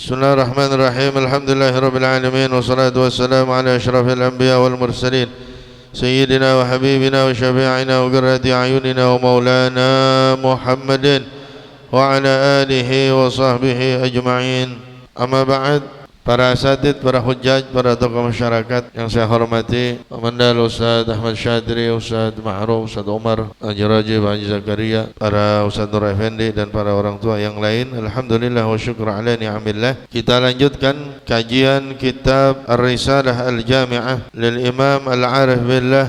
Bismillahirrahmanirrahim. Alhamdulillahirabbil alamin wassalatu wassalamu ala asyrafil anbiya wal mursalin sayyidina wa habibina wa syafi'ina wa qurrati a'yunina wa maulana Muhammadin wa ala alihi wa sahbihi ajma'in. Amma ba'd. Para asatid, para hujjaj, para tokoh masyarakat yang saya hormati, Pemandal Ustaz Ahmad Syadri, Ustaz Ma'ruf, Ustaz Umar, Haji Rajib, Haji Zakaria, para Ustaz Nur Effendi dan para orang tua yang lain. Alhamdulillah wa syukur ala ni'amillah. Kita lanjutkan kajian kitab Ar-Risalah Al-Jami'ah lil Imam Al-Arif Billah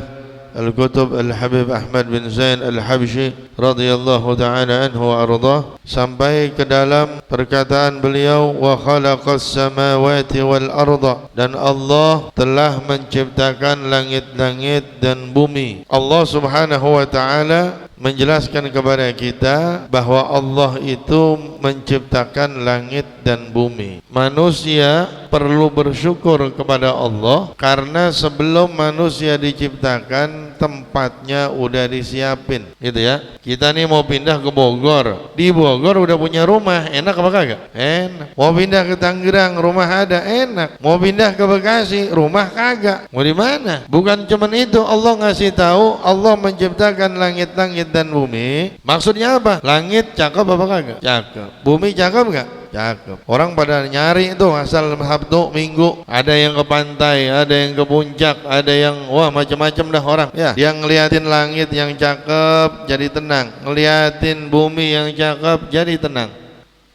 Al-Kutub Al-Habib Ahmad bin Zain Al-Habshi radhiyallahu ta'ala anhu wa ardah, sampai ke dalam perkataan beliau, wa khalaqas samawati wal arda, dan Allah telah menciptakan langit-langit dan bumi. Allah subhanahu wa ta'ala menjelaskan kepada kita bahwa Allah itu menciptakan langit dan bumi. Manusia perlu bersyukur kepada Allah karena sebelum manusia diciptakan tempatnya udah disiapin, gitu ya. Kita nih mau pindah ke Bogor, di Bogor udah punya rumah, enak apa kagak? Enak. Mau pindah ke Tangerang, rumah ada, enak. Mau pindah ke Bekasi, rumah kagak. Mau di mana? Bukan cuman itu, Allah ngasih tahu Allah menciptakan langit-langit dan bumi. Maksudnya apa? Langit cakep apa kagak? Cakep. Bumi cakep gak? Cakep. Orang pada nyari itu asal Sabtu Minggu, ada yang ke pantai, ada yang ke puncak, ada yang wah macam-macam dah orang ya. Yang ngeliatin langit yang cakep jadi tenang, ngeliatin bumi yang cakep jadi tenang.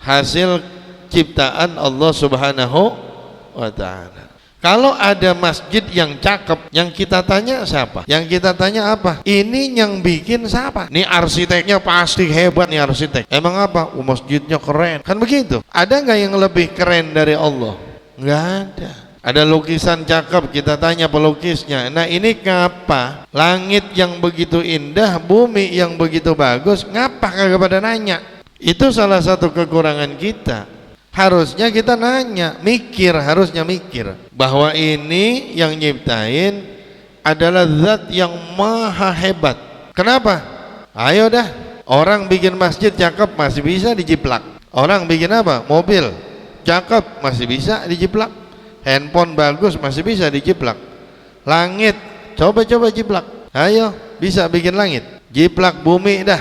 Hasil ciptaan Allah subhanahu wa ta'ala. Kalau ada masjid yang cakep, yang kita tanya siapa? Yang kita tanya apa? Ini yang bikin siapa? Nih arsiteknya pasti hebat nih arsitek. Emang apa? Masjidnya keren. Kan begitu. Ada nggak yang lebih keren dari Allah? Nggak ada. Ada lukisan cakep, kita tanya pelukisnya. Nah ini ngapa? Langit yang begitu indah, bumi yang begitu bagus, ngapa kagak pada nanya? Itu salah satu kekurangan kita. Harusnya kita nanya, mikir, harusnya mikir bahwa ini yang nyiptain adalah zat yang maha hebat. Kenapa? Ayo dah, orang bikin masjid cakep masih bisa dijiplak. Orang bikin apa? Mobil cakep masih bisa dijiplak. Handphone bagus masih bisa dijiplak. Langit, coba-coba jiplak. Ayo, bisa bikin langit. Jiplak bumi dah,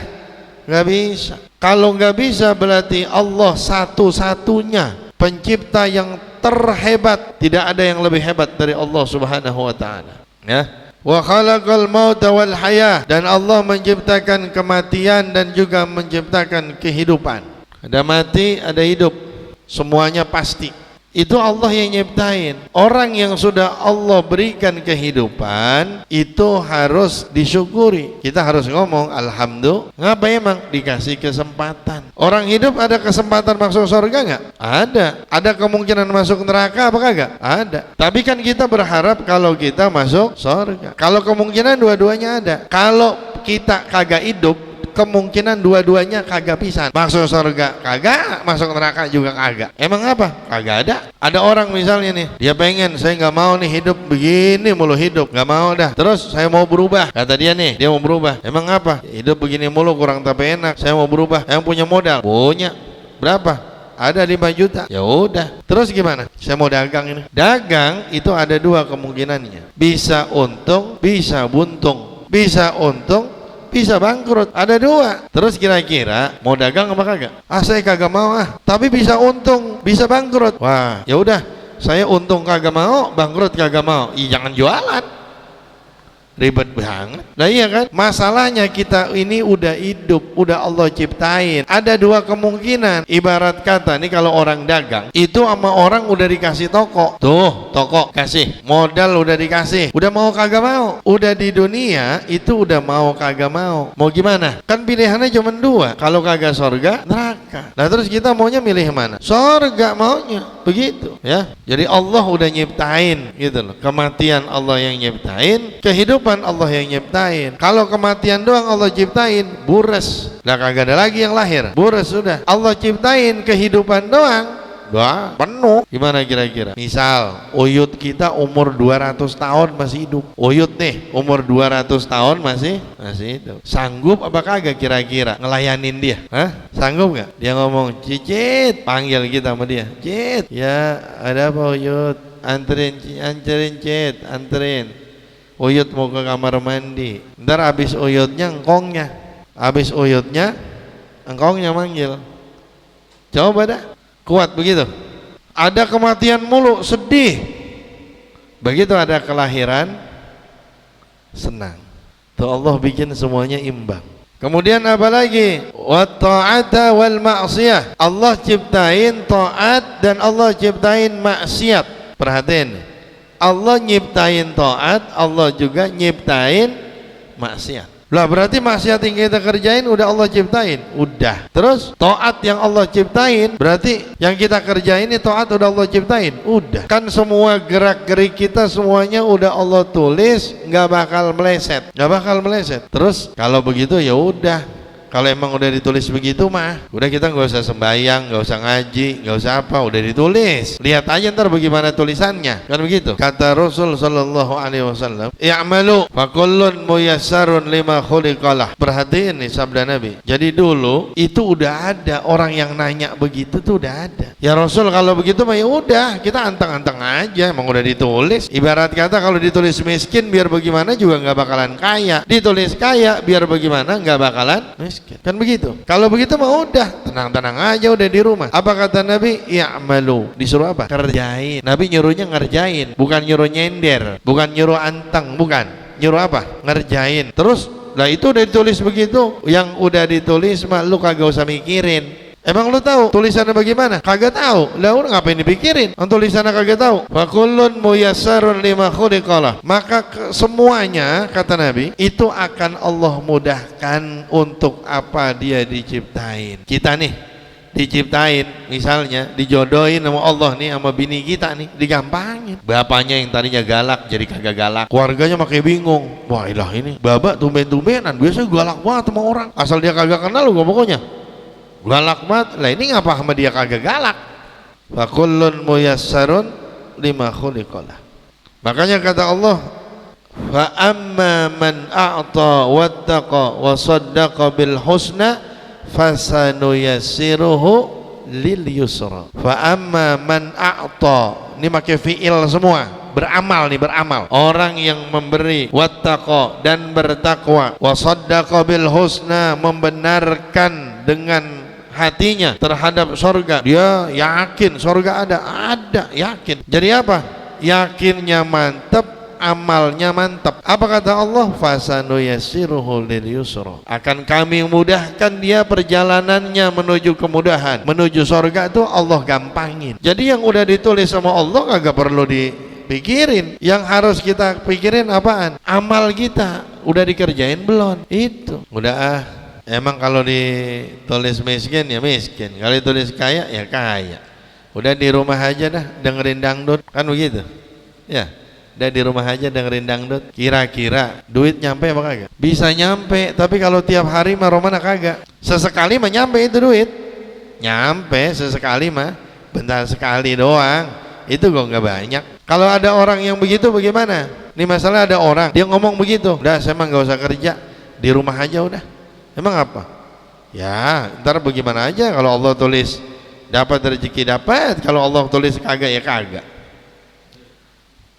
nggak bisa. Kalau nggak bisa berarti Allah satu-satunya pencipta yang terhebat. Tidak ada yang lebih hebat dari Allah subhanahu wa ta'ala ya. Wa khalaqal mauta wal hayah, dan Allah menciptakan kematian dan juga menciptakan kehidupan. Ada mati, ada hidup, semuanya pasti. Itu Allah yang nyiptain. Orang yang sudah Allah berikan kehidupan itu harus disyukuri. Kita harus ngomong alhamdulillah. Ngapa emang? Dikasih kesempatan. Orang hidup ada kesempatan masuk surga nggak? Ada. Ada kemungkinan masuk neraka apa kagak? Ada. Tapi kan kita berharap kalau kita masuk surga. Kalau kemungkinan dua-duanya ada. Kalau kita kagak hidup, kemungkinan dua-duanya kagak pisan. Masuk surga kagak, masuk neraka juga kagak. Emang apa? Kagak ada. Ada orang misalnya nih, dia pengen, saya nggak mau nih hidup begini mulu hidup, nggak mau dah. Terus saya mau berubah, kata dia nih, dia mau berubah. Emang apa? Hidup begini mulu kurang tapi enak, saya mau berubah. Yang punya modal, punya berapa? Ada 5 juta. Ya udah. Terus gimana? Saya mau dagang ini. Dagang itu ada dua kemungkinannya. Bisa untung, bisa buntung. Bisa untung, bisa bangkrut, ada dua. Terus kira-kira mau dagang apa kagak? Ah saya kagak mau ah, tapi bisa untung, bisa bangkrut. Wah ya udah, saya untung kagak mau, bangkrut kagak mau. Jangan jualan, ribet banget. Nah iya kan, masalahnya kita ini udah hidup, udah Allah ciptain. Ada dua kemungkinan. Ibarat kata nih, kalau orang dagang itu sama orang udah dikasih toko, tuh toko kasih modal, udah dikasih, udah mau kagak mau. Udah di dunia itu udah mau kagak mau. Mau gimana? Kan pilihannya cuma dua, kalau kagak surga, neraka. Nah terus kita maunya milih mana? Surga maunya, begitu ya. Jadi Allah udah nyiptain gitu loh. Kematian Allah yang nyiptain, kehidupan Allah yang nyiptain. Kalau kematian doang Allah ciptain, bures. Lah kagak ada lagi yang lahir, bures sudah. Allah ciptain kehidupan doang, Wah, penuh. Gimana kira-kira? Misal uyut kita umur 200 tahun masih hidup. Uyut nih umur 200 tahun masih hidup. Sanggup apa kagak kira-kira ngelayanin dia? Hah? Sanggup nggak? Dia ngomong, "Cicit," panggil kita sama dia. "Cit, ya ada apa Uyut? Anterin Cit, anterin. Uyut mau ke kamar mandi." Ntar abis uyutnya engkongnya manggil. Coba dah. Kuat begitu. Ada kematian mulu, sedih. Begitu ada kelahiran, senang. Tuh Allah bikin semuanya imbang. Kemudian apa lagi? Wa ta'ata wal ma'siyah. Allah ciptain taat dan Allah ciptain maksiat. Perhatiin. Allah nyiptain taat, Allah juga nyiptain maksiat. Lah berarti maksiat yang kita kerjain udah Allah ciptain, udah. Terus taat yang Allah ciptain, berarti yang kita kerjain ini taat udah Allah ciptain, udah. Kan semua gerak-gerik kita semuanya udah Allah tulis, nggak bakal meleset. Terus kalau begitu ya udah. Kalau emang udah ditulis begitu mah, udah kita nggak usah sembahyang, nggak usah ngaji, nggak usah apa, udah ditulis. Lihat aja ntar bagaimana tulisannya, kan begitu. Kata Rasul Sallallahu Alaihi Wasallam, "I'malu, fakullun muyassarun lima khuliqalah." Perhatiin nih sabda Nabi. Jadi dulu itu udah ada orang yang nanya begitu tuh udah ada. Ya Rasul kalau begitu mah ya udah, kita anteng-anteng aja, emang udah ditulis. Ibarat kata kalau ditulis miskin biar bagaimana juga nggak bakalan kaya, ditulis kaya biar bagaimana nggak bakalan miskin. Kan begitu. Kalau begitu mah udah tenang-tenang aja udah di rumah. Apa kata Nabi? Ya'malu. Disuruh apa? Kerjain. Nabi nyuruhnya ngerjain, bukan nyuruh nyender, bukan nyuruh anteng, bukan. Nyuruh apa? Ngerjain. Terus lah itu udah ditulis begitu. Yang udah ditulis mah lu kagak usah mikirin. Emang lu tahu tulisannya bagaimana? Kagak tahu. Lah udah ngapain dipikirin? Tulisannya kagak tahu. Fa kullun muyassarun lima khuliqalah. Maka semuanya kata Nabi itu akan Allah mudahkan untuk apa dia diciptain. Kita nih diciptain misalnya dijodohin sama Allah nih sama bini kita nih, digampangin. Bapaknya yang tadinya galak jadi kagak galak. Keluarganya makin bingung. Wah ilah ini bapak tumben-tumbenan, biasanya galak banget sama orang. Asal dia kagak kenal lu pokoknya galak banget. Lah ini ngapa sama dia kagak galak? Fa kullun muyassarun lima khuliqalah. Makanya kata Allah, fa amma man a'ta wattaqa wa saddaqa bil husna fasanuyassiruhu lil yusra. Fa amma man a'ta, ini pakai fiil semua, beramal nih, beramal. Orang yang memberi, wattaqa dan bertakwa, wa saddaqa bil husna membenarkan dengan hatinya terhadap sorga, dia yakin sorga ada yakin. Jadi apa? Yakinnya mantap, amalnya mantap. Apa kata Allah? Fasanuyassiruhu lil yusra. Akan kami mudahkan dia perjalanannya menuju kemudahan, menuju sorga itu Allah gampangin. Jadi yang udah ditulis sama Allah kagak perlu dipikirin. Yang harus kita pikirin apaan? Amal kita udah dikerjain belum? Itu udah emang kalau ditulis miskin ya miskin, kalau ditulis kaya ya kaya. Udah di rumah aja dah dengerin dangdut, kan begitu ya. Udah di rumah aja dengerin dangdut. Kira-kira duit nyampe apa kagak? Bisa nyampe, tapi kalau tiap hari mah romana kagak. Sesekali mah nyampe itu duit, nyampe sesekali mah, bentar sekali doang, itu kok nggak banyak. Kalau ada orang yang begitu bagaimana? Ini masalah ada orang dia ngomong begitu, udah saya mah nggak usah kerja, di rumah aja udah. Emang apa? Ya ntar bagaimana aja, kalau Allah tulis dapat rezeki dapat, kalau Allah tulis kagak ya kagak.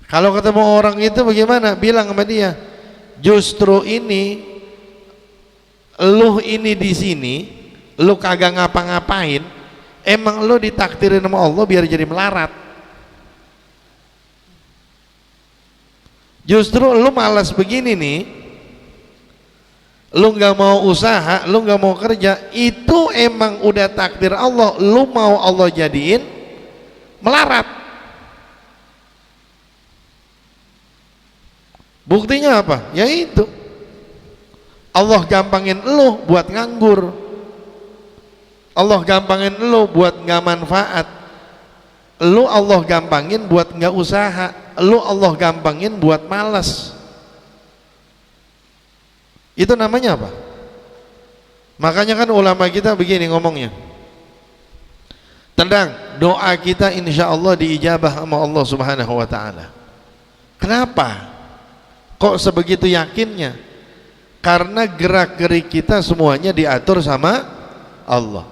Kalau ketemu orang itu bagaimana? Bilang sama dia, justru ini lu ini di sini lu kagak ngapa-ngapain, emang lu ditakdirin sama Allah biar jadi melarat. Justru lu malas begini nih, lu nggak mau usaha, lu nggak mau kerja, itu emang udah takdir Allah, lu mau Allah jadiin melarat. Buktinya apa? Ya itu Allah gampangin lu buat nganggur, Allah gampangin lu buat nggak manfaat, lu Allah gampangin buat nggak usaha, lu Allah gampangin buat malas. Itu namanya apa? Makanya kan ulama kita begini ngomongnya, tenang, doa kita insya Allah diijabah sama Allah Subhanahu wa Ta'ala. Kenapa? Kok sebegitu yakinnya? Karena gerak-gerik kita semuanya diatur sama Allah.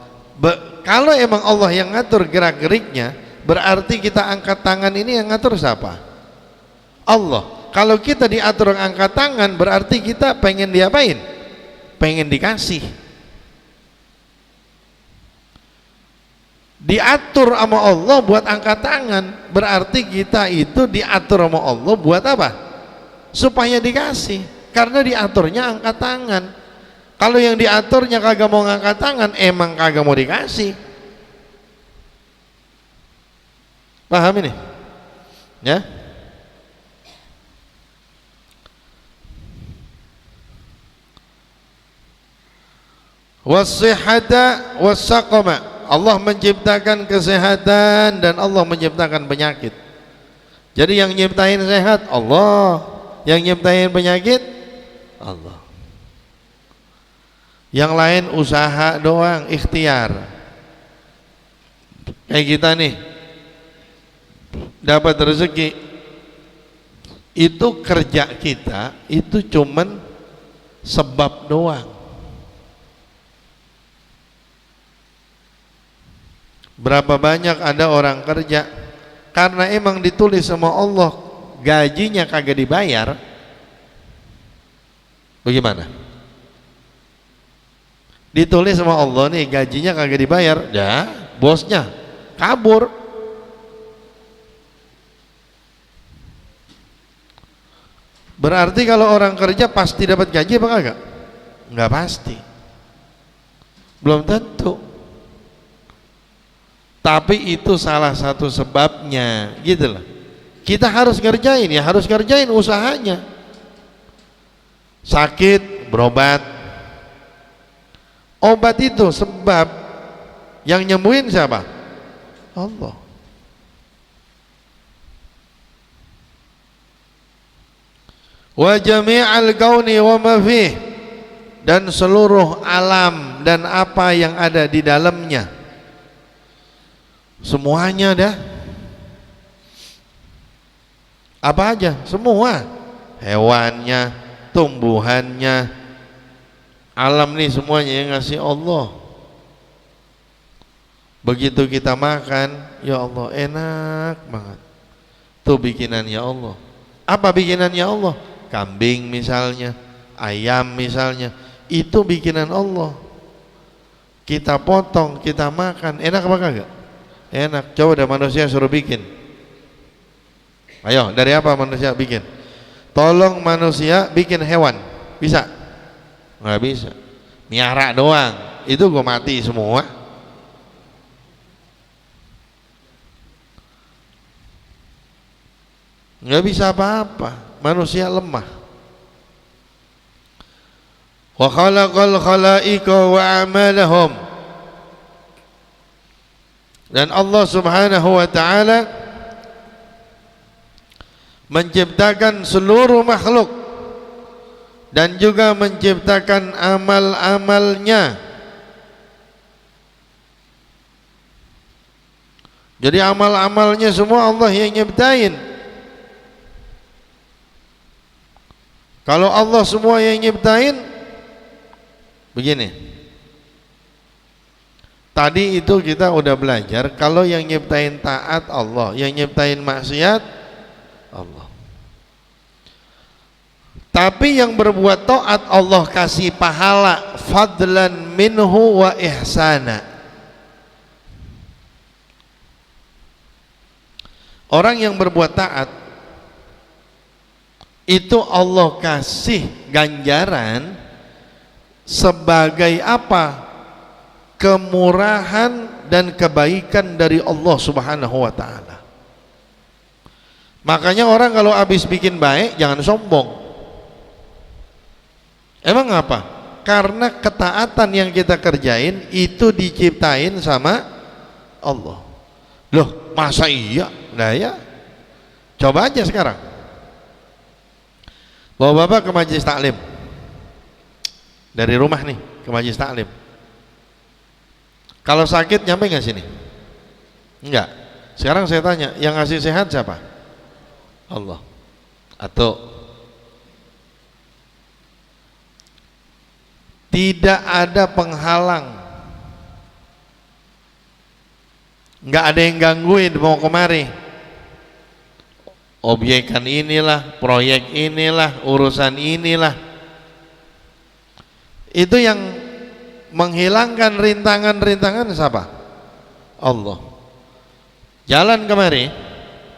Kalau emang Allah yang ngatur gerak-geriknya, berarti kita angkat tangan ini yang ngatur siapa? Allah. Kalau kita diatur angkat tangan, berarti kita pengen diapain? Pengen dikasih. Diatur sama Allah buat angkat tangan, berarti kita itu diatur sama Allah buat apa? Supaya dikasih. Karena diaturnya angkat tangan. Kalau yang diaturnya kagak mau ngangkat tangan, emang kagak mau dikasih. Paham ini? Ya? Was-sihhata was-saqama. Allah menciptakan kesehatan dan Allah menciptakan penyakit. Jadi yang nyiptain sehat Allah, yang nyiptain penyakit Allah. Yang lain usaha doang, ikhtiar. Kayak kita nih dapat rezeki, itu kerja kita itu cuman sebab doang. Berapa banyak ada orang kerja karena emang ditulis sama Allah gajinya kagak dibayar, bagaimana? Ditulis sama Allah nih gajinya kagak dibayar, dah bosnya kabur. Berarti kalau orang kerja pasti dapat gaji apa kagak? Enggak pasti, belum tentu. Tapi itu salah satu sebabnya, gitu loh. Kita harus ngerjain, ya harus ngerjain usahanya. Sakit berobat, obat itu sebab, yang nyembuhin siapa? Allah. Wa jami'al kauni wa ma fih, dan seluruh alam dan apa yang ada di dalamnya, semuanya dah. Apa aja? Semua. Hewannya, tumbuhannya, alam nih semuanya yang ngasih Allah. Begitu kita makan, ya Allah enak banget. Tuh bikinannya Allah. Apa bikinannya Allah? Kambing misalnya, ayam misalnya, itu bikinan Allah. Kita potong, kita makan, enak apa kagak? Enak. Coba deh manusia suruh bikin. Ayo, dari apa manusia bikin? Tolong manusia bikin hewan, bisa? Nggak bisa. Miara doang, itu gue mati semua. Nggak bisa apa-apa. Manusia lemah. Wa khalaqal khalaiqa wa amalahum. Dan Allah Subhanahu wa ta'ala menciptakan seluruh makhluk dan juga menciptakan amal-amalnya. Jadi amal-amalnya semua Allah yang nyiptain. Kalau Allah semua yang nyiptain, begini, tadi itu kita udah belajar, kalau yang nyiptain taat Allah, yang nyiptain maksiat Allah. Tapi yang berbuat taat Allah kasih pahala fadlan minhu wa ihsana. Orang yang berbuat taat itu Allah kasih ganjaran sebagai apa? Kemurahan dan kebaikan dari Allah Subhanahu wa ta'ala. Makanya orang kalau habis bikin baik jangan sombong. Emang apa? Karena ketaatan yang kita kerjain itu diciptain sama Allah. Loh, masa iya? Nah ya, coba aja sekarang bawa bapak ke majelis taklim, dari rumah nih ke majelis taklim. Kalau sakit nyampe nggak sini? Enggak. Sekarang saya tanya, yang ngasih sehat siapa? Allah. Atau tidak ada penghalang, nggak ada yang gangguin mau kemari. Obyekan inilah, proyek inilah, urusan inilah. Itu yang menghilangkan rintangan-rintangan siapa? Allah. Jalan kemari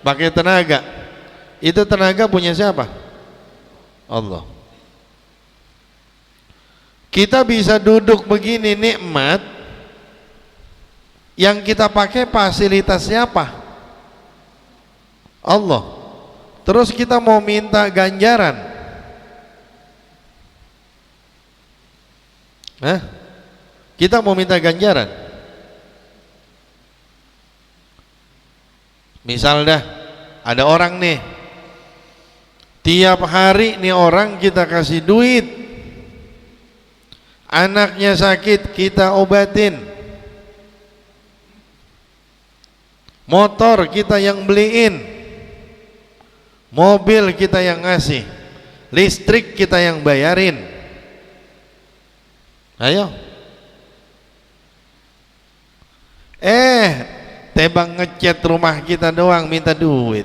pakai tenaga, itu tenaga punya siapa? Allah. Kita bisa duduk begini nikmat, yang kita pakai fasilitas siapa? Allah. Terus kita mau minta ganjaran, kita mau minta ganjaran. Misal dah ada orang nih, tiap hari nih orang kita kasih duit, anaknya sakit kita obatin, motor kita yang beliin, mobil kita yang ngasih, listrik kita yang bayarin. Ayo. Tebang ngecat rumah kita doang minta duit.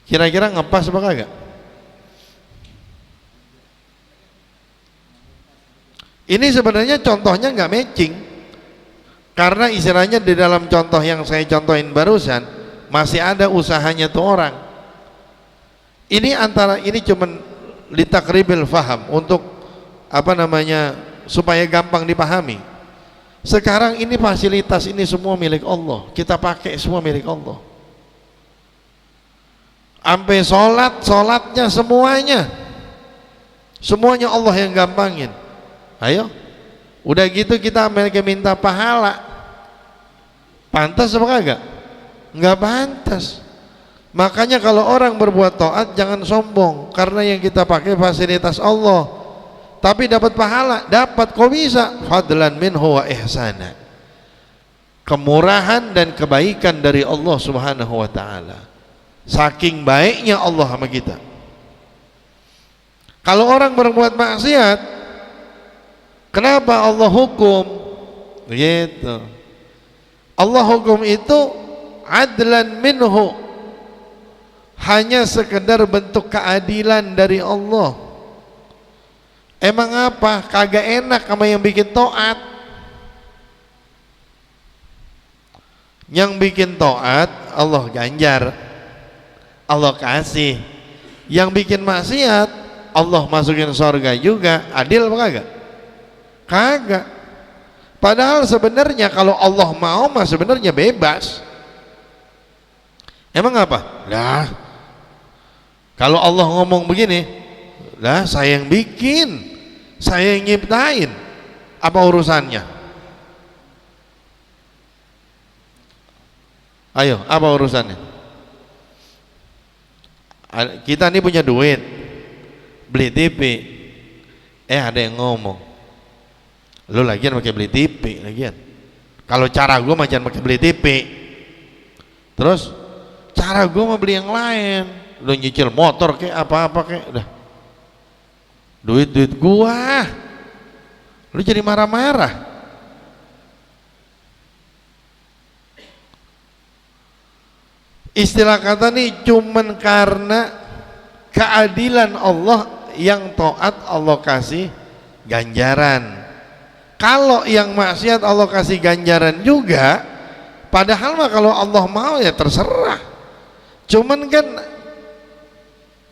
Kira-kira ngepas apa kagak? Ini sebenarnya contohnya nggak matching, karena istilahnya di dalam contoh yang saya contohin barusan masih ada usahanya tuh orang. Ini antara ini cuman litakribil faham, untuk supaya gampang dipahami. Sekarang ini fasilitas ini semua milik Allah, kita pakai semua milik Allah. Sampai sholatnya semuanya Allah yang gampangin. Ayo, udah gitu kita minta pahala, pantas apa kagak? Nggak pantas. Makanya kalau orang berbuat taat jangan sombong, karena yang kita pakai fasilitas Allah, tapi dapat pahala, dapat. Kok bisa? Fadlan minhu wa ihsana, kemurahan dan kebaikan dari Allah Subhanahu wa ta'ala. Saking baiknya Allah sama kita. Kalau orang berbuat maksiat, kenapa Allah hukum? Gitu. Allah hukum itu adlan minhu, hanya sekedar bentuk keadilan dari Allah. Emang apa? Kagak enak sama yang bikin taat. Yang bikin taat Allah ganjar, Allah kasih. Yang bikin maksiat Allah masukin surga juga. Adil apa kagak? Kagak. Padahal sebenarnya kalau Allah mau mah sebenarnya bebas. Emang apa? Lah, kalau Allah ngomong begini, lah saya yang bikin, saya yang nyiptain, apa urusannya? Ayo, apa urusannya? Kita ini punya duit, beli TV, ada yang ngomong, lu lagian pakai beli TV lagian. Kalau cara gue macam pakai beli TV, terus cara gue mau beli yang lain, lu nyicil motor kayak apa-apa kayak, udah duit gua, lu jadi marah-marah. Istilah kata nih cuman karena keadilan Allah, yang taat Allah kasih ganjaran. Kalau yang maksiat Allah kasih ganjaran juga, padahal mah kalau Allah mau ya terserah. Cuman kan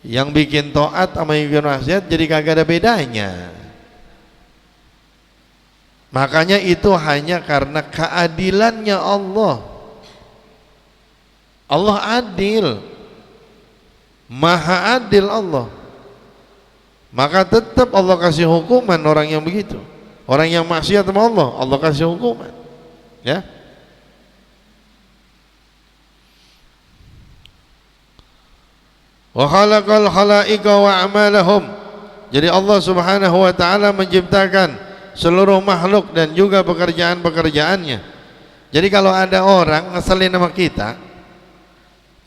yang bikin taat sama yang bikin maksiat jadi kagak ada bedanya. Makanya itu hanya karena keadilannya Allah. Allah adil, maha adil Allah. Maka tetap Allah kasih hukuman orang yang begitu. Orang yang maksiat sama Allah, Allah kasih hukuman. Ya. Wa khalaqal khalaiqa wa a'malahum. Jadi Allah Subhanahu wa taala menciptakan seluruh makhluk dan juga pekerjaan-pekerjaannya. Jadi kalau ada orang ngeselin sama kita,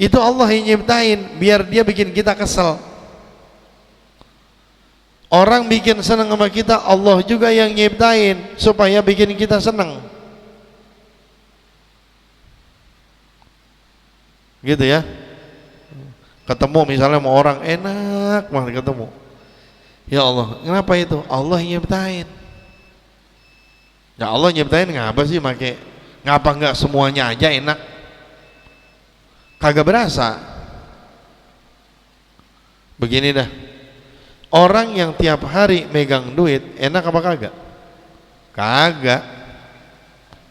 itu Allah yang nyiptain biar dia bikin kita kesel. Orang bikin senang sama kita, Allah juga yang nyiptain supaya bikin kita senang. Gitu ya. Ketemu misalnya sama orang enak banget ketemu. Ya Allah, kenapa itu? Allah yang nyiptain. Ya Allah nyiptain ngapa sih make? Ngapa enggak semuanya aja enak? Kagak berasa. Begini dah. Orang yang tiap hari megang duit enak apa kagak? Kagak.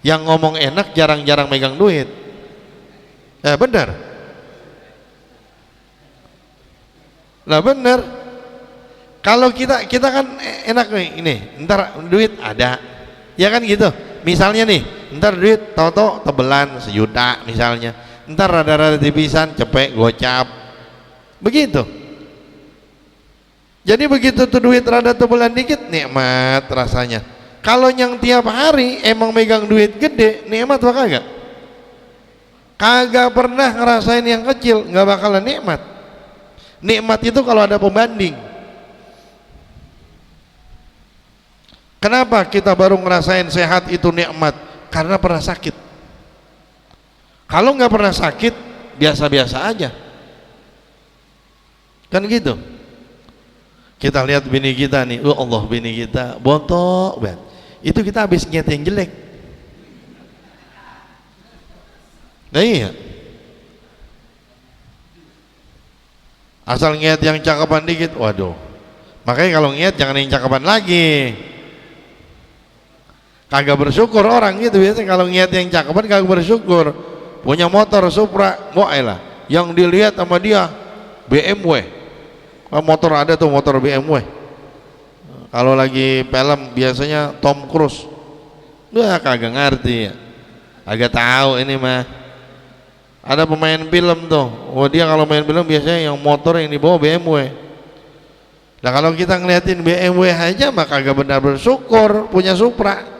Yang ngomong enak jarang-jarang megang duit. Benar. Lah benar. Kalau kita kan enak nih, ini ntar duit ada, ya kan gitu. Misalnya nih, ntar duit tau-tau tebelan 1 juta misalnya, ntar rada-rada tipisan cepet gocap, begitu. Jadi begitu tuh duit rada tebelan dikit, nikmat rasanya. Kalau yang tiap hari emang megang duit gede, nikmat apa kagak? Kagak pernah ngerasain yang kecil, nggak bakalan nikmat. Nikmat itu kalau ada pembanding. Kenapa kita baru ngerasain sehat itu nikmat? Karena pernah sakit. Kalau nggak pernah sakit, biasa-biasa aja. Kan gitu. Kita lihat bini kita nih, Allah bini kita bontok banget. Itu kita habis niat yang jelek. Nah iya. Asal niat yang cakapan dikit, waduh. Makanya kalau niat jangan yang cakapan lagi. Kagak bersyukur orang gitu biasanya kalau niat yang cakapan kagak bersyukur. Punya motor Supra, lah. Yang dilihat sama dia BMW. Motor ada tuh motor BMW. Kalau lagi film biasanya Tom Cruise. Wah kagak ngerti ya. Agak tahu ini mah. Ada pemain film tuh. Oh dia kalau main film biasanya yang motor yang dibawa BMW. Nah kalau kita ngeliatin BMW aja mah kagak benar bersyukur punya Supra.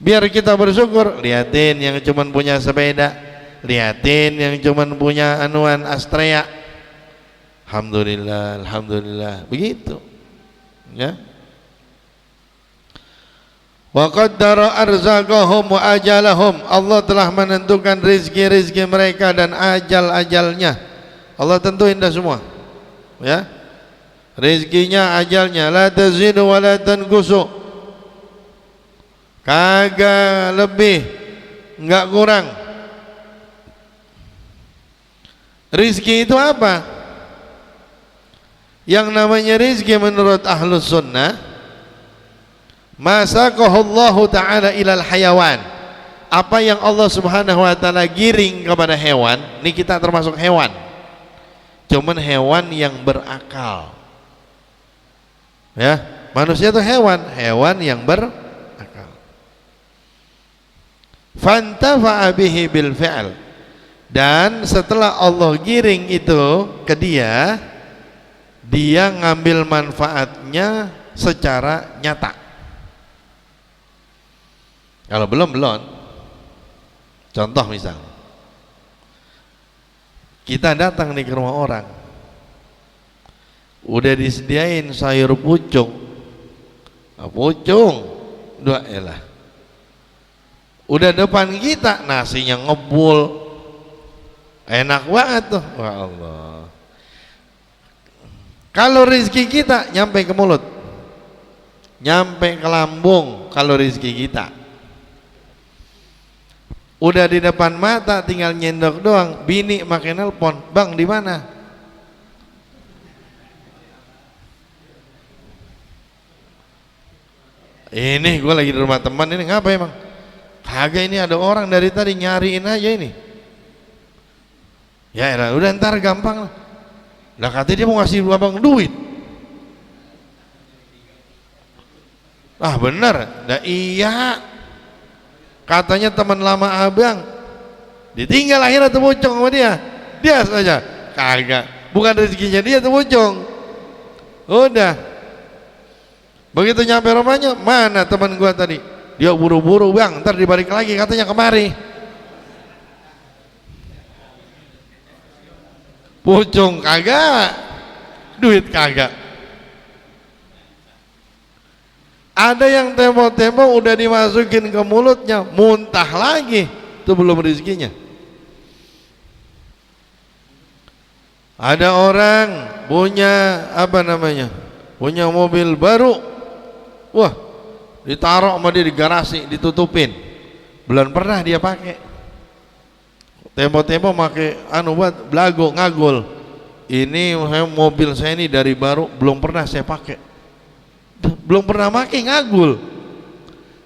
Biar kita bersyukur, liatin yang cuman punya sepeda, liatin yang cuman punya anuan Astrea. Alhamdulillah, alhamdulillah. Begitu. Ya. Wa qaddara arzaqahum wa ajalahum. Allah telah menentukan rezeki-rezeki mereka dan ajal-ajalnya. Allah tentuin dah semua. Ya. Rezekinya, ajalnya, la tazidu wa la tanqusu. Kagak lebih, enggak kurang. Rizki itu apa? Yang namanya rizki menurut ahlus sunnah, masaqahullahu ta'ala ilal hayawan. Apa yang Allah subhanahu wa ta'ala giring kepada hewan, ini kita termasuk hewan. Cuman hewan yang berakal. Ya, manusia itu hewan yang berakal. Fantafa'a bihi bil fi'l. Dan setelah Allah giring itu ke dia, dia ngambil manfaatnya secara nyata. Kalau belum. Contoh misal, kita datang nih ke rumah orang, udah disediain sayur pucung, dua elah. Udah depan kita nasinya ngebul, enak banget tuh, wah Allah. Kalau rezeki kita nyampe ke mulut, nyampe ke lambung, kalau rezeki kita udah di depan mata, tinggal nyendok doang. Bini makin nelpon, bang di mana? Ini gue lagi di rumah teman, ini ngapa emang? Kagak, ini ada orang dari tadi nyariin aja ini. Ya elah, udah ntar gampang lah. Lah katanya dia mau ngasih abang duit. Ah bener, dah iya. Katanya teman lama abang, ditinggal akhirnya tuh Pucung sama dia. Dia saja, kagak. Bukan rezekinya dia tuh Pucung. Udah, Begitu nyampe rumahnya, mana teman gua tadi? Dia buru-buru, bang, ntar dibalik lagi katanya kemari. Pucung kagak, duit kagak. Ada yang tempo-tempo udah dimasukin ke mulutnya, muntah lagi, itu belum rezekinya. Ada orang punya punya mobil baru, wah, ditaruh sama dia di garasi, ditutupin, belum pernah dia pakai. Tempo-tempo pakai buat belago ngagul. Ini mobil saya ini dari baru, belum pernah saya pakai, belum pernah pakai, ngagul.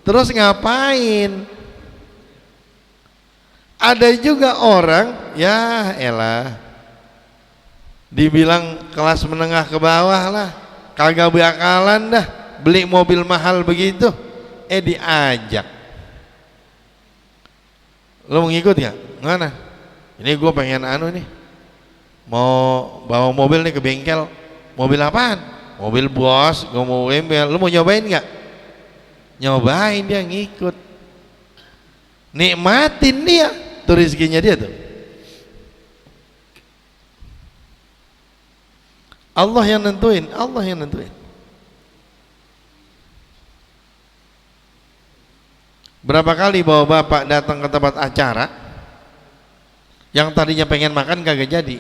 Terus ngapain? Ada juga orang, ya elah, dibilang kelas menengah ke bawah lah, kagak bakalan dah beli mobil mahal begitu. Diajak, lo mau ngikut gak? Mana? Ini gue pengen nih, mau bawa mobil nih ke bengkel. Mobil apaan? Mobil bos, gue mau embel. Lo mau nyobain gak? Nyobain, dia ngikut, nikmatin dia tuh rezekinya dia tuh. Allah yang nentuin, Allah yang nentuin. Berapa kali bawa bapak datang ke tempat acara, yang tadinya pengen makan kagak jadi.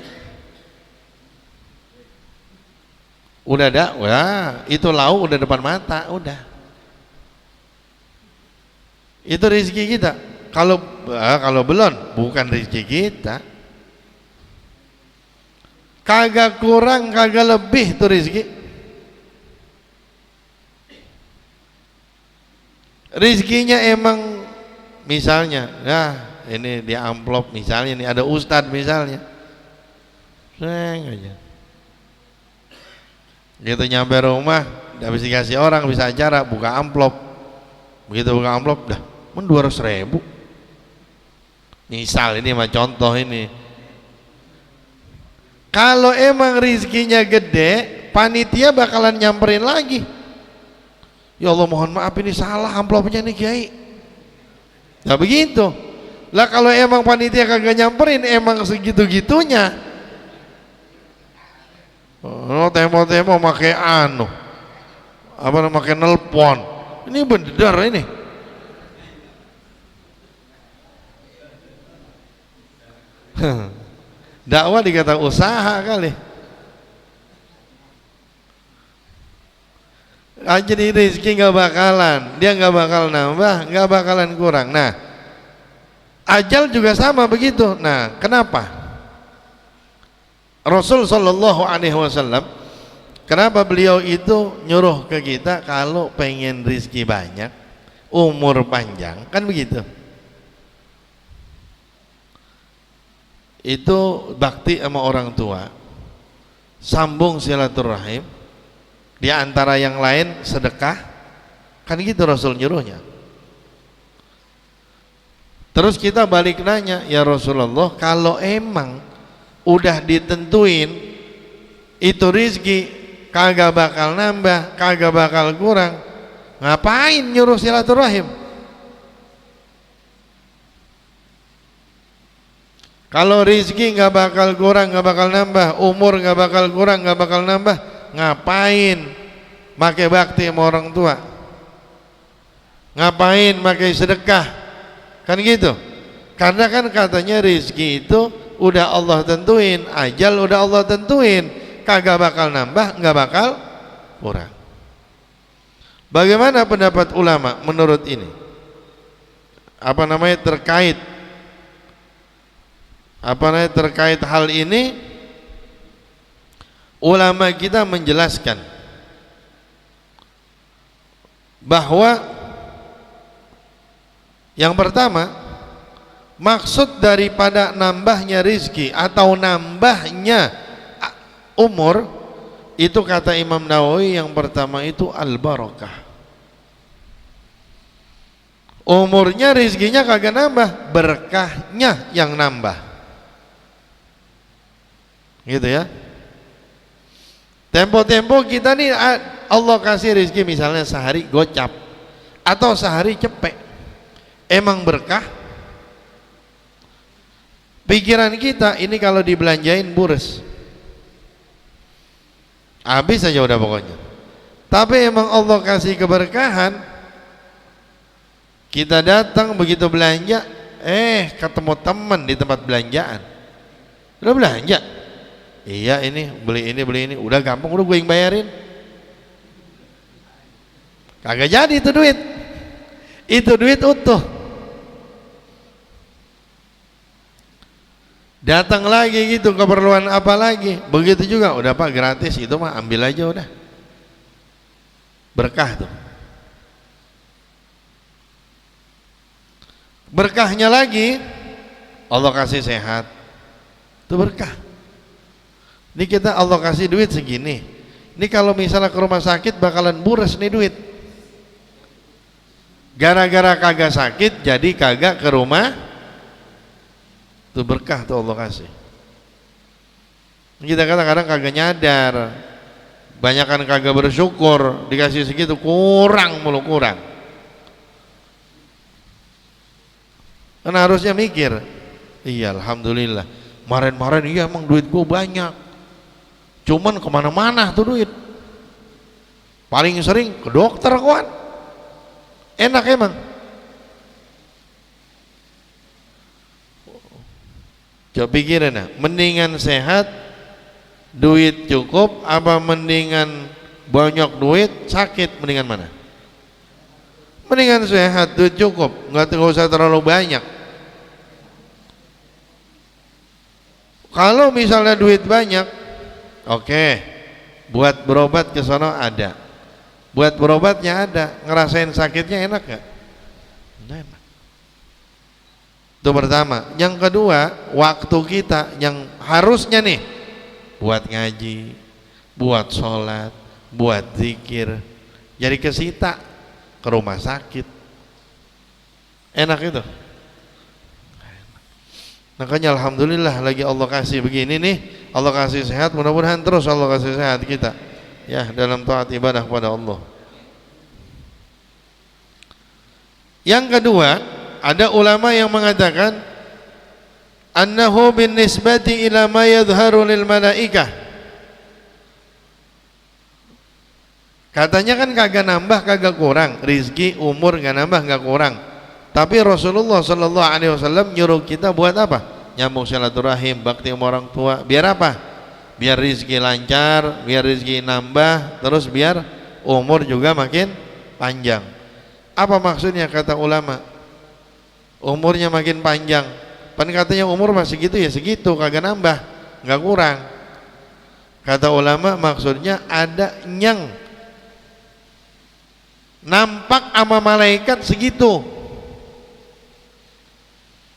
Udah ada, wah, itu lauk udah depan mata, udah. Itu rezeki kita. Kalau belum, bukan rezeki kita. Kagak kurang, kagak lebih tuh rezeki. Rezekinya emang misalnya, nah ini di amplop misalnya nih ada ustadz misalnya, aja. Gitu nyampe rumah, habis dikasih orang bisa acara, buka amplop. Begitu buka amplop, dah 200.000. Misal ini mah contoh ini. Kalau emang rizkinya gede, panitia bakalan nyamperin lagi. Ya Allah, mohon maaf ini salah amplopnya nih Kiai. Nah begitu. Lah kalau emang panitia kagak nyamperin, emang segitu-gitunya. Oh, temo-temo pakai pakai nelpon. Ini bener ini. Dakwah dikata usaha kali. Jadi rezeki nggak bakalan, dia nggak bakal nambah, nggak bakalan kurang. Nah, ajal juga sama begitu. Nah, kenapa? Rasul Shallallahu Alaihi Wasallam, kenapa beliau itu nyuruh ke kita kalau pengen rezeki banyak, umur panjang, kan begitu? Itu bakti sama orang tua, sambung silaturahim, di antara yang lain sedekah, kan gitu Rasul nyuruhnya. Terus kita balik nanya, ya Rasulullah, kalau emang udah ditentuin itu rizki kagak bakal nambah, kagak bakal kurang, ngapain nyuruh silaturahim? Kalau rizki nggak bakal kurang, nggak bakal nambah, umur nggak bakal kurang, nggak bakal nambah, ngapain pakai bakti sama orang tua? Ngapain pakai sedekah? Kan gitu. Karena kan katanya rizki itu udah Allah tentuin, ajal udah Allah tentuin, kagak bakal nambah, nggak bakal kurang. Bagaimana pendapat ulama menurut ini? Terkait hal ini, ulama kita menjelaskan bahwa yang pertama, maksud daripada nambahnya rizki atau nambahnya umur itu kata Imam Nawawi, yang pertama itu al-barakah. Umurnya, rizkinya kagak nambah, berkahnya yang nambah, gitu ya. Tempo-tempo kita nih Allah kasih rezeki misalnya sehari gocap atau sehari cepek, emang berkah? Pikiran kita ini kalau dibelanjain bures, habis aja udah pokoknya. Tapi emang Allah kasih keberkahan, kita datang begitu belanja, ketemu teman di tempat belanjaan, udah belanja, iya ini beli ini, udah gampang, udah gue yang bayarin. Kagak jadi itu duit utuh. Datang lagi gitu, keperluan apa lagi, begitu juga, udah Pak gratis, itu mah ambil aja udah, berkah tuh. Berkahnya lagi Allah kasih sehat, itu berkah. Ini kita Allah kasih duit segini, ini kalau misalnya ke rumah sakit bakalan bures nih duit, gara-gara kagak sakit jadi kagak ke rumah. Itu berkah tuh Allah kasih. Kita kadang-kadang kagak nyadar, banyakan kagak bersyukur, dikasih segitu kurang mulu, kurang. Kan harusnya mikir, iya alhamdulillah, kemarin iya emang duit gua banyak, cuman kemana-mana tuh duit, paling sering ke dokter kawan, enak emang. Coba pikirin, mendingan sehat, duit cukup, apa mendingan banyak duit, sakit, mendingan mana? Mendingan sehat, duit cukup, nggak usah terlalu banyak. Kalau misalnya duit banyak, oke, buat berobat ke sono ada, buat berobatnya ada, ngerasain sakitnya enak gak? Enak. Itu pertama. Yang kedua, waktu kita yang harusnya nih buat ngaji, buat sholat, buat zikir, jadi kesita ke rumah sakit. Enak itu. Makanya alhamdulillah lagi Allah kasih begini nih, Allah kasih sehat, mudah-mudahan terus Allah kasih sehat kita ya dalam taat ibadah kepada Allah. Yang kedua, ada ulama yang mengatakan annahu bin nisbati ila ma yadhharu lil malaikah. Katanya kan kagak nambah kagak kurang, rizki umur gak nambah gak kurang. Tapi Rasulullah sallallahu alaihi wasallam nyuruh kita buat apa? Nyambung silaturahim, bakti sama orang tua. Biar apa? Biar rizki lancar, biar rizki nambah, terus biar umur juga makin panjang. Apa maksudnya kata ulama? Umurnya makin panjang, pan katanya umur masih gitu ya segitu, kagak nambah, nggak kurang. Kata ulama maksudnya ada yang nampak sama malaikat segitu.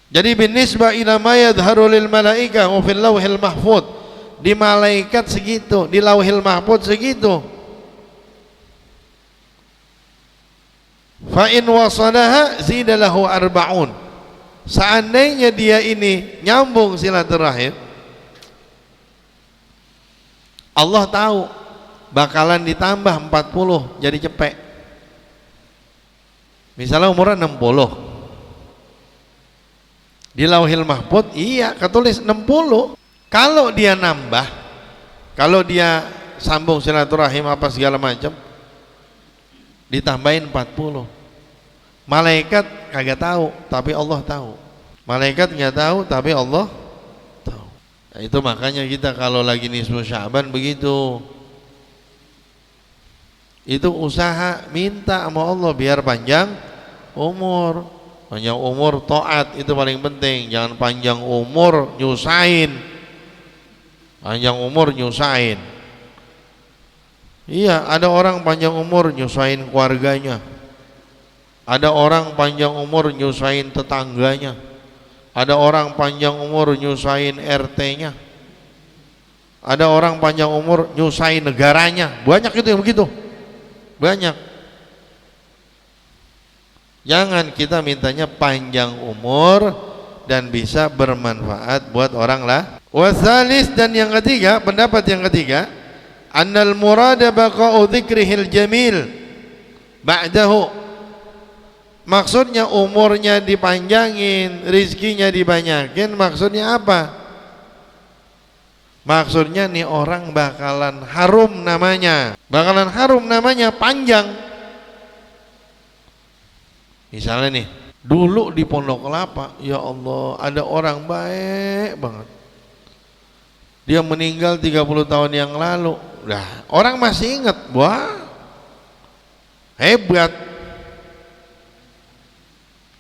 Jadi binisbah ila ma yadhharu lil malaikah wa fil lauhil mahfuz, di malaikat segitu, di lauhil mahfuz segitu. Fa in wasalaha zidalahu arba'un. Seandainya dia ini nyambung silaturahim, Allah tahu bakalan ditambah 40 jadi cepek. Misalnya umurnya 60, di lauhil mahfuz iya ketulis 60. Kalau dia nambah, kalau dia sambung silaturahim apa segala macam, ditambahin 40. Malaikat kagak tahu, tapi Allah tahu. Malaikat nggak tahu, tapi Allah tahu. Nah, itu makanya kita kalau lagi nisfu Sya'ban begitu, itu usaha minta sama Allah biar panjang umur. Panjang umur taat itu paling penting. Jangan panjang umur nyusahin. Panjang umur nyusahin. Iya, ada orang panjang umur nyusahin keluarganya. Ada orang panjang umur nyusahin tetangganya. Ada orang panjang umur nyusahin RT-nya. Ada orang panjang umur nyusahin negaranya. Banyak itu yang begitu. Banyak. Jangan kita mintanya panjang umur dan bisa bermanfaat buat orang lah. Wasalis, dan yang ketiga, pendapat yang ketiga, annal murada baqa'u dzikrihil jamil ba'dahu, maksudnya umurnya dipanjangin, rizkinya dibanyakin. Maksudnya apa? Maksudnya nih orang bakalan harum namanya, bakalan harum namanya, panjang. Misalnya nih, dulu di Pondok Kelapa, ya Allah, ada orang baik banget, dia meninggal 30 tahun yang lalu. Nah, orang masih ingat, wah hebat,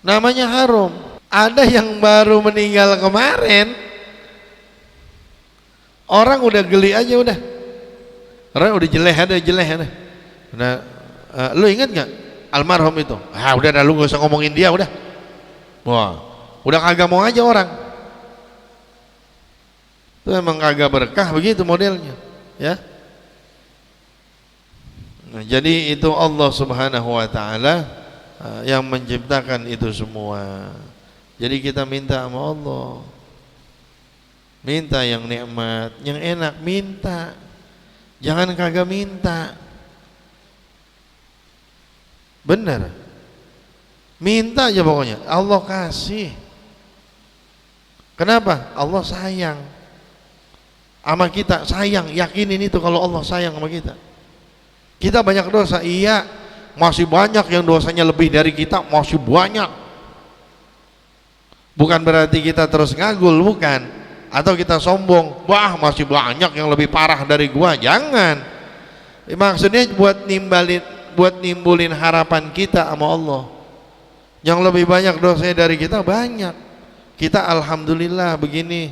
namanya harum. Ada yang baru meninggal kemarin, orang udah geli aja, udah orang udah jeleh ada. Nah, lu ingat nggak almarhum itu? Udah dah, lu nggak usah ngomongin dia, udah. Wah, udah kagak mau aja orang. Itu emang kagak berkah begitu modelnya, ya. Nah, jadi itu Allah Subhanahu wa taala yang menciptakan itu semua. Jadi kita minta sama Allah, minta yang nikmat, yang enak, minta. Jangan kagak minta. Benar, minta aja pokoknya, Allah kasih. Kenapa? Allah sayang sama kita, sayang. Yakinin itu kalau Allah sayang sama kita. Kita banyak dosa, iya, masih banyak yang dosanya lebih dari kita, masih banyak. Bukan berarti kita terus ngagul, bukan, atau kita sombong, wah masih banyak yang lebih parah dari gua. Jangan. Maksudnya buat nimbulin harapan kita sama Allah. Yang lebih banyak dosanya dari kita banyak. Kita alhamdulillah begini,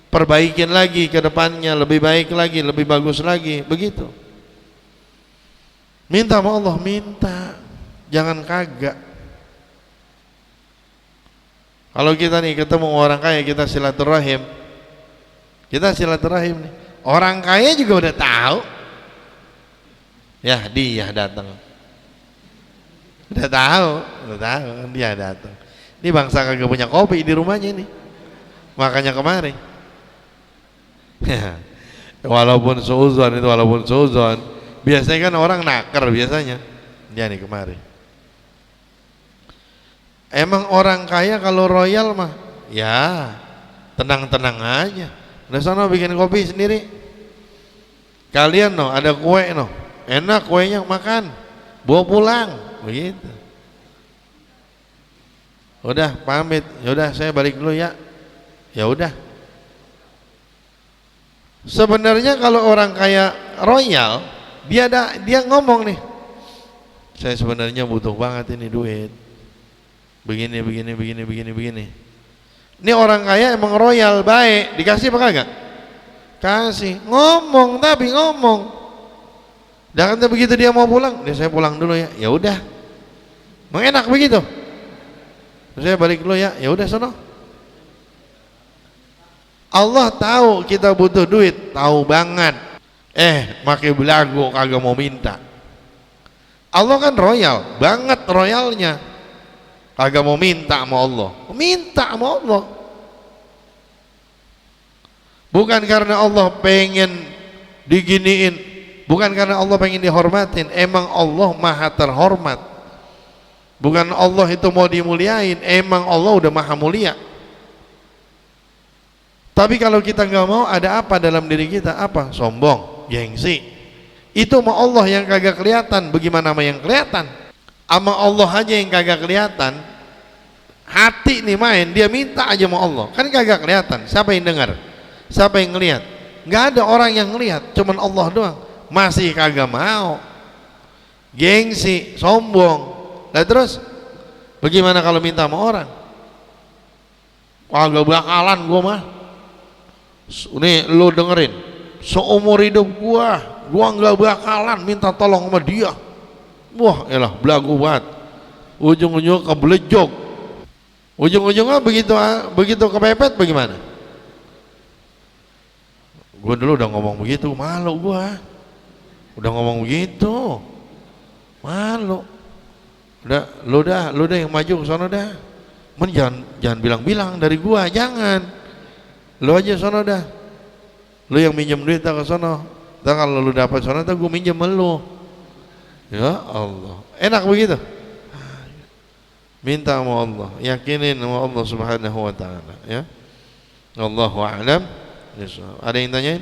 perbaikin lagi ke depannya, lebih baik lagi, lebih bagus lagi, begitu. Minta sama Allah, minta, jangan kagak. Kalau kita nih ketemu orang kaya, kita silaturahim nih. Orang kaya juga udah tahu, ya dia datang, udah tahu dia datang. Ini bangsa kagak punya kopi di rumahnya ini, makanya kemari. Walaupun seuzon, biasanya kan orang naker biasanya, dia nih kemari. Emang orang kaya kalau royal mah, ya tenang-tenang aja. Udah sana bikin kopi sendiri. Kalian ada kue enak kuenya, makan, bawa pulang, begitu. Udah pamit, yaudah saya balik dulu ya. Ya udah. Sebenarnya kalau orang kaya royal, dia ngomong nih, saya sebenarnya butuh banget ini duit, begini. Ini orang kaya emang royal, baik, dikasih apa kagak? Kasih. Ngomong, tapi ngomong. Dan begitu dia mau pulang, saya pulang dulu ya. Ya udah, enak begitu. Saya balik dulu ya. Ya udah sono. Allah tahu kita butuh duit, tahu banget. Pakai belagu kagak mau minta. Allah kan royal banget, royalnya kagak mau minta sama Allah. Minta sama Allah, bukan karena Allah pengen diginiin, bukan karena Allah pengen dihormatin. Emang Allah maha terhormat, bukan Allah itu mau dimuliain. Emang Allah udah maha mulia. Tapi kalau kita nggak mau, ada apa dalam diri kita? Apa? Sombong, gengsi. Itu sama Allah yang kagak kelihatan. Bagaimana sama yang kelihatan? Sama Allah aja yang kagak kelihatan. Hati nih main, dia minta aja sama Allah, kan kagak kelihatan. Siapa yang dengar? Siapa yang ngelihat? Nggak ada orang yang ngelihat, cuman Allah doang. Masih kagak mau, gengsi, sombong. Nah terus bagaimana kalau minta sama orang? Kagak bakalan gua mah. Nih lu dengerin, seumur hidup gua nggak bakalan minta tolong sama dia. Wah elah, belagu banget. Ujung-ujungnya kebelejog. Ujung-ujungnya begitu kepepet bagaimana? Gua dulu udah ngomong begitu, malu gua. Udah ngomong begitu, malu. Udah lu yang maju ke sana dah. Jangan bilang-bilang dari gua, jangan. Lu aja sono dah. Lu yang minjem duit ke sono. Dan kalau lu dapat suara, gue minjem lu. Ya Allah, enak begitu. Minta sama Allah, yakinin sama Allah Subhanahu wa taala, ya. Allahu a'lam. Ada yang tanyain?